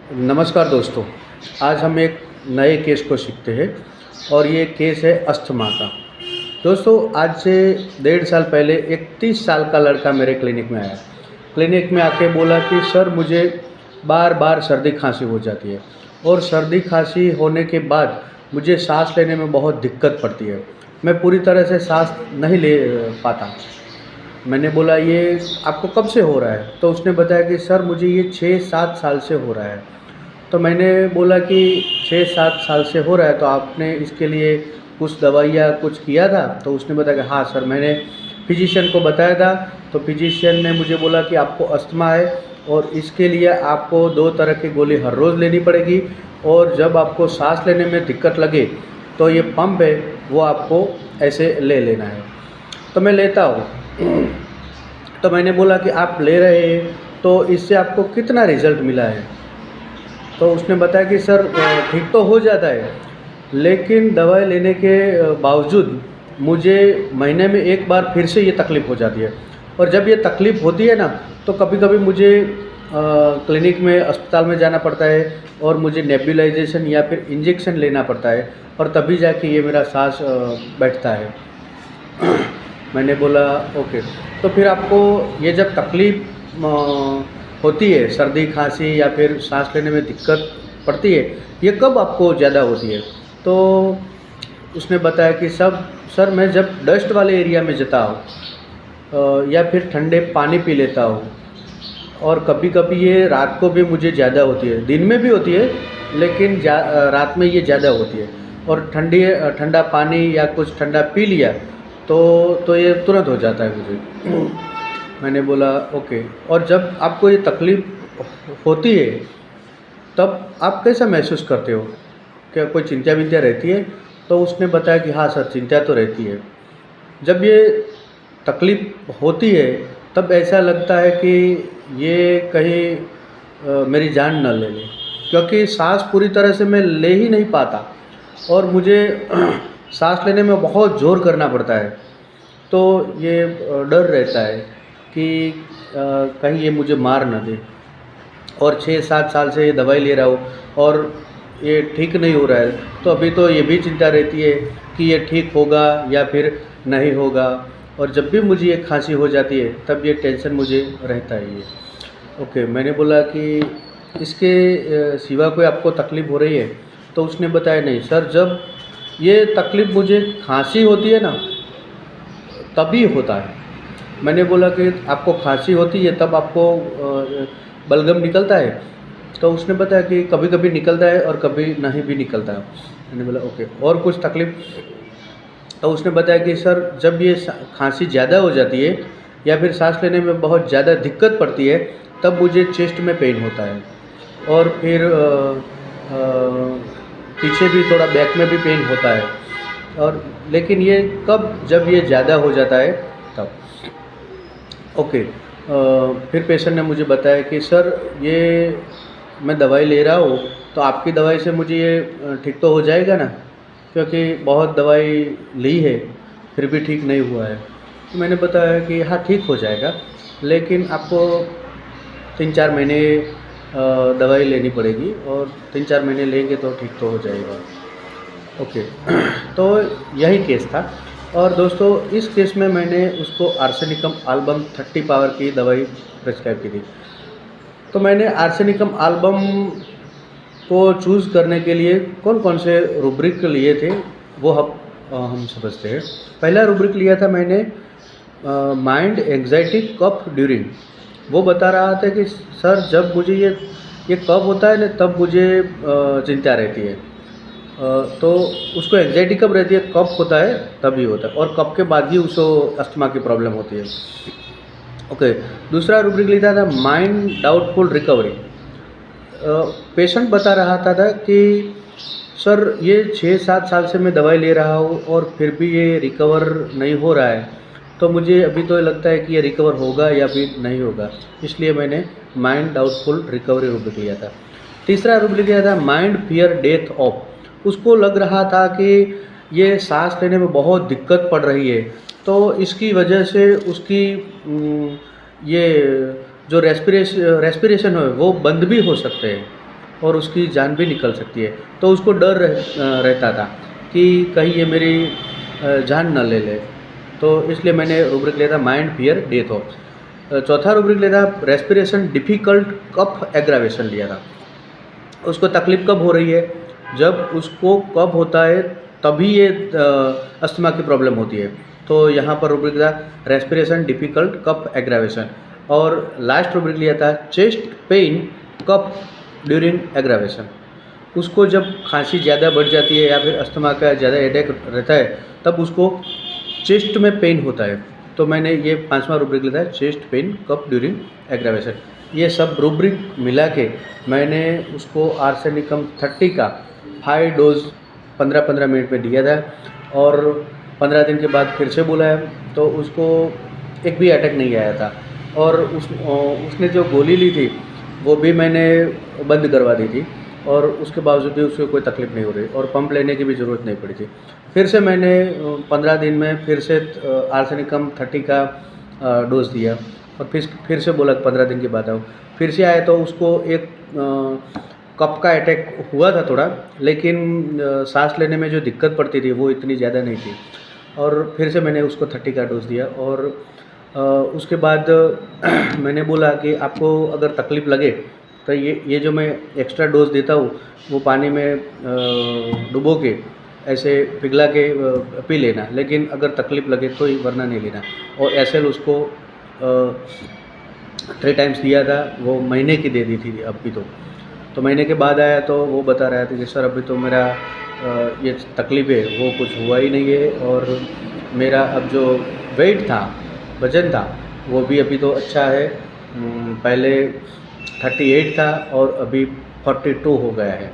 नमस्कार दोस्तों। आज हम एक नए केस को सीखते हैं और ये केस है अस्थमा का। दोस्तों, आज से 1.5 साल पहले एक 30 साल का लड़का मेरे क्लिनिक में आया। क्लिनिक में आके बोला कि सर, मुझे बार बार सर्दी खांसी हो जाती है और सर्दी खांसी होने के बाद मुझे सांस लेने में बहुत दिक्कत पड़ती है। मैं पूरी तरह से सांस नहीं ले पाता। मैंने बोला, ये आपको कब से हो रहा है? तो उसने बताया कि सर, मुझे ये 6-7 साल से हो रहा है। तो मैंने बोला कि 6-7 साल से हो रहा है, तो आपने इसके लिए कुछ दवाइयाँ कुछ किया था? तो उसने बताया कि हाँ सर, मैंने फिजिशियन को बताया था। तो फिजिशियन ने मुझे बोला कि आपको अस्थमा है और इसके लिए आपको 2 तरह की गोली हर रोज़ लेनी पड़ेगी, और जब आपको सांस लेने में दिक्कत लगे तो ये पंप है वो आपको ऐसे ले लेना है। तो मैं लेता हूँ। तो मैंने बोला कि आप ले रहे हैं तो इससे आपको कितना रिज़ल्ट मिला है? तो उसने बताया कि सर, ठीक तो हो जाता है, लेकिन दवाई लेने के बावजूद मुझे महीने में एक बार फिर से ये तकलीफ़ हो जाती है। और जब ये तकलीफ़ होती है ना, तो कभी-कभी मुझे क्लिनिक में, अस्पताल में जाना पड़ता है और मुझे नेबुलाइजेशन या फिर इंजेक्शन लेना पड़ता है, और तभी जाके ये मेरा सांस बैठता है। मैंने बोला ओके। तो फिर आपको ये जब तकलीफ़ होती है, सर्दी खांसी या फिर सांस लेने में दिक्कत पड़ती है, ये कब आपको ज़्यादा होती है? तो उसने बताया कि सर, मैं जब डस्ट वाले एरिया में जाता हूँ या फिर ठंडे पानी पी लेता हूँ, और कभी-कभी ये रात को भी मुझे ज़्यादा होती है। दिन में भी होती है, लेकिन रात में ये ज़्यादा होती है। और ठंडा पानी या कुछ ठंडा पी लिया तो ये तुरंत हो जाता है मुझे। मैंने बोला ओके। और जब आपको ये तकलीफ़ होती है, तब आप कैसा महसूस करते हो? क्या कोई चिंता-विंता रहती है? तो उसने बताया कि हाँ सर, चिंता तो रहती है। जब ये तकलीफ़ होती है तब ऐसा लगता है कि ये कहीं मेरी जान न ले ले, क्योंकि सांस पूरी तरह से मैं ले ही नहीं पाता और मुझे सांस लेने में बहुत ज़ोर करना पड़ता है। तो ये डर रहता है कि कहीं ये मुझे मार न दे। और 6-7 साल से ये दवाई ले रहा हूँ और ये ठीक नहीं हो रहा है, तो अभी तो ये भी चिंता रहती है कि ये ठीक होगा या फिर नहीं होगा। और जब भी मुझे ये खांसी हो जाती है तब ये टेंशन मुझे रहता है ये। ओके, मैंने बोला कि इसके सिवा कोई आपको तकलीफ़ हो रही है? तो उसने बताया नहीं सर, जब ये तकलीफ़ मुझे खांसी होती है ना, तभी होता है। मैंने बोला कि आपको खांसी होती है तब आपको बलगम निकलता है? तो उसने बताया कि कभी-कभी निकलता है और कभी नहीं भी निकलता है। मैंने बोला ओके, और कुछ तकलीफ़? तो उसने बताया कि सर, जब ये खांसी ज़्यादा हो जाती है या फिर सांस लेने में बहुत ज़्यादा दिक्कत पड़ती है, तब मुझे चेस्ट में पेन होता है, और फिर पीछे भी थोड़ा बैक में भी पेन होता है। और लेकिन ये कब, जब ये ज़्यादा हो जाता है तब। ओके। फिर पेशेंट ने मुझे बताया कि सर, ये मैं दवाई ले रहा हूँ, तो आपकी दवाई से मुझे ये ठीक तो हो जाएगा ना? क्योंकि बहुत दवाई ली है फिर भी ठीक नहीं हुआ है। तो मैंने बताया कि हाँ, ठीक हो जाएगा, लेकिन आपको 3-4 महीने दवाई लेनी पड़ेगी, और 3-4 महीने लेंगे तो ठीक तो हो जाएगा। ओके। तो यही केस था। और दोस्तों, इस केस में मैंने उसको आर्सेनिकम एल्बम 30 पावर की दवाई प्रिस्क्राइब की थी। तो मैंने आर्सेनिकम एल्बम को चूज़ करने के लिए कौन-कौन से रूब्रिक लिए थे वो हम समझते हैं। पहला रूब्रिक लिया था मैंने, माइंड एंग्जाइटी कफ ड्यूरिंग। वो बता रहा था कि सर, जब मुझे ये कफ होता है ना, तब मुझे चिंता रहती है। तो उसको एंग्जाइटी कब रहती है? कफ होता है तभी होता है, और कफ के बाद ही उसको अस्थमा की प्रॉब्लम होती है। ओके। दूसरा रूब्रिक लिखा था माइंड डाउटफुल रिकवरी। पेशेंट बता रहा था कि सर, ये 6-7 साल से मैं दवाई ले रहा हूँ और फिर भी ये रिकवर नहीं हो रहा है, तो मुझे अभी तो लगता है कि ये रिकवर होगा या फिर नहीं होगा, इसलिए मैंने माइंड डाउटफुल रिकवरी रूब्रिक लिया था। तीसरा रूब्रिक लिया था माइंड फियर डेथ ऑफ। उसको लग रहा था कि ये सांस लेने में बहुत दिक्कत पड़ रही है, तो इसकी वजह से उसकी ये जो रेस्पिरेशन है वो बंद भी हो सकते हैं। और उसकी जान भी निकल सकती है। तो उसको डर रहता था कि कहीं ये मेरी जान न ले ले। तो इसलिए मैंने रूब्रिक लिया था माइंड फियर डेथ ऑफ। चौथा रूब्रिक लिया था रेस्पिरेशन डिफ़िकल्ट कफ एग्रावेशन लिया था। उसको तकलीफ़ कब हो रही है? जब उसको कब होता है तभी ये अस्थमा की प्रॉब्लम होती है। तो यहाँ पर रूब्रिक था रेस्पिरेशन डिफ़िकल्ट कफ एग्रावेशन। और लास्ट रूब्रिक लिया था चेस्ट पेन कफ ड्यूरिंग एग्रावेशन। उसको जब खांसी ज़्यादा बढ़ जाती है या फिर अस्थमा का ज़्यादा हेडेक रहता है तब उसको चेस्ट में पेन होता है। तो मैंने ये 5वां रूब्रिक लिया था चेस्ट पेन कफ ड्यूरिंग एग्रावेशन। ये सब रूब्रिक मिला के मैंने उसको आर्सेनिकम 30 का हाई डोज 15-15 मिनट में दिया था और 15 दिन के बाद फिर से बुलाया तो उसको एक भी अटैक नहीं आया था। और उसने जो गोली ली थी वो भी मैंने बंद करवा दी थी और उसके बावजूद भी उसको कोई तकलीफ़ नहीं हो रही और पंप लेने की भी ज़रूरत नहीं पड़ी थी। फिर से मैंने 15 दिन में फिर से आर्सेनिकम 30 का डोज़ दिया और फिर से बोला 15 दिन के बाद आओ। फिर से आया तो उसको एक कफ का अटैक हुआ था थोड़ा, लेकिन सांस लेने में जो दिक्कत पड़ती थी वो इतनी ज़्यादा नहीं थी। और फिर से मैंने उसको 30 का डोज़ दिया और उसके बाद मैंने बोला कि आपको अगर तकलीफ़ लगे तो ये जो मैं एक्स्ट्रा डोज़ देता हूँ वो पानी में डुबो के ऐसे पिघला के पी लेना, लेकिन अगर तकलीफ़ लगे तो ही, वरना नहीं लेना। और एसएल उसको 3 टाइम्स दिया था, वो महीने की दे दी थी अभी तो महीने के बाद आया तो वो बता रहा था कि सर अभी तो मेरा ये तकलीफ़ है वो कुछ हुआ ही नहीं है और मेरा अब जो वेट था, वज़न था वो भी अभी तो अच्छा है। पहले 38 था और अभी 42 हो गया है।